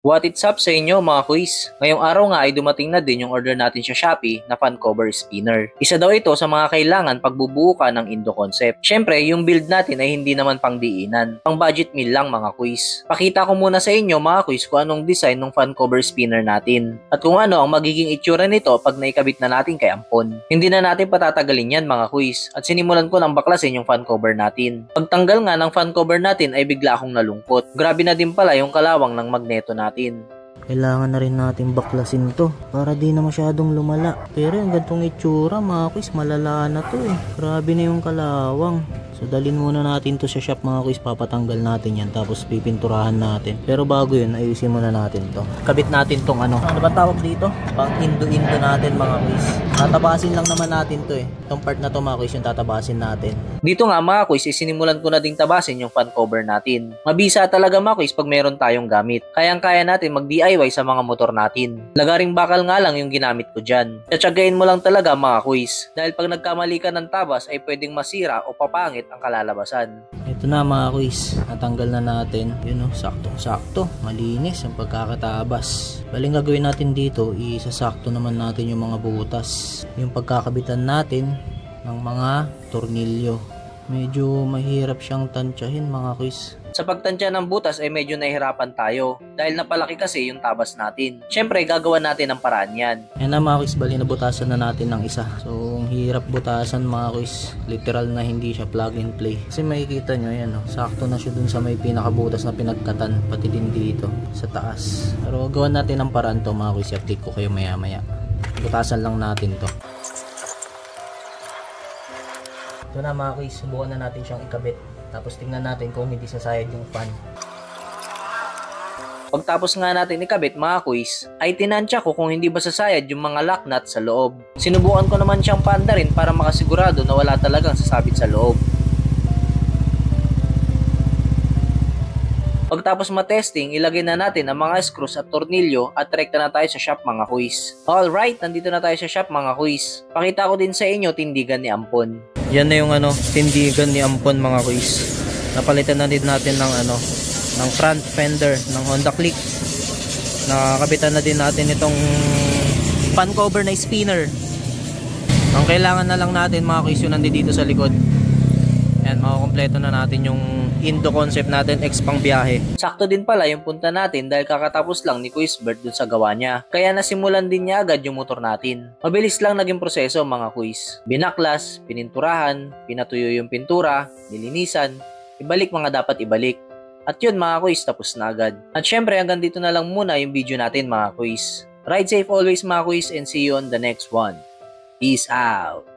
What it's up sa inyo mga quiz? Ngayong araw nga ay dumating na din yung order natin sa Shopee na fan cover spinner. Isa daw ito sa mga kailangan pagbubuo ka ng Indo concept. Syempre, yung build natin ay hindi naman pang diinan. Pang budget meal lang mga quiz. Pakita ko muna sa inyo mga quiz kung anong design ng fan cover spinner natin. At kung ano ang magiging itsura nito pag naikabit na natin kay Ampon. Hindi na natin patatagalin yan mga quiz. At sinimulan ko ng baklasin yung fan cover natin. Pagtanggal nga ng fan cover natin ay bigla akong nalungkot. Grabe na din pala yung kalawang ng magneto natin. Kailangan na rin natin baklasin to para di na masyadong lumala. Pero yung gantong itsura mga quiz, malala na to eh. Grabe na yung kalawang. So dalhin muna natin to sa shop mga quiz, papatanggal natin yan tapos pipinturahan natin. Pero bago yun, ayusin muna natin to. Kabit natin tong ano ba tawag dito? Pang indo-indo natin mga quiz. Tatabasin lang naman natin to eh. Itong part na to mga quiz yung tatabasin natin. Dito nga mga quiz, sinimulan ko na ding tabasin yung fan cover natin. Mabisa talaga mga quiz pag meron tayong gamit. Kayang-kaya natin mag-DIY sa mga motor natin. Lagaring bakal nga lang yung ginamit ko dyan. Tsatsagain mo lang talaga mga quiz. Dahil pag nagkamali ka ng tabas ay pwedeng masira o papangit ang kalalabasan. Ito na mga quiz, natanggal na natin. Yun o, saktong-sakto. Malinis ang pagkakatabas. Baling gagawin natin dito, isasakto naman natin yung mga butas. Yung pagkakabitan natin ng mga tornilyo. Medyo mahirap siyang tansyahin mga quiz. Sa pagtansya ng butas ay medyo nahihirapan tayo dahil napalaki kasi yung tabas natin. Syempre, gagawa natin ang paraan yan. Yan na mga quiz, bali nabutasan na natin ng isa. So, ang hirap butasan mga quiz. Literal na hindi siya plug and play. Kasi makikita nyo, yan o. Sakto na siya dun sa may pinakabutas na pinagkatan. Pati din dito sa taas. Pero gawan natin ang paraan to mga quiz. Update ko kayo maya maya. Butasan lang natin to. Ito na mga quiz, subukan na natin siyang ikabit. Tapos tingnan natin kung hindi sasayad yung fan. Pagtapos nga natin ikabit mga quiz, ay tinansya ko kung hindi ba sasayad yung mga lock nut sa loob. Sinubukan ko naman siyang panda rin para makasigurado na wala talagang sasabit sa loob. Pagtapos matesting, ilagay na natin ang mga screws at tornilyo at rekta na tayo sa shop mga quiz. Alright, nandito na tayo sa shop mga quiz. Pakita ko din sa inyo tindigan ni Ampon. Yan na yung tindigan ni Ampon mga quiz. Napalitan na din natin ng ng front fender ng Honda Click. Nakabitan na din natin itong fan cover na spinner. Ang kailangan na lang natin mga quiz yung nandito sa likod. Yan, makukompleto na natin yung Indo concept natin, X pang biyahe. Sakto din pala yung punta natin dahil kakatapos lang ni Quiz Bert dun sa gawa niya. Kaya nasimulan din niya agad yung motor natin. Mabilis lang naging proseso mga quiz. Binaklas, pininturahan, pinatuyo yung pintura, nilinisan, ibalik mga dapat ibalik. At yun mga quiz, tapos na agad. At syempre hanggang dito na lang muna yung video natin mga quiz. Ride safe always mga quiz and see you on the next one. Peace out!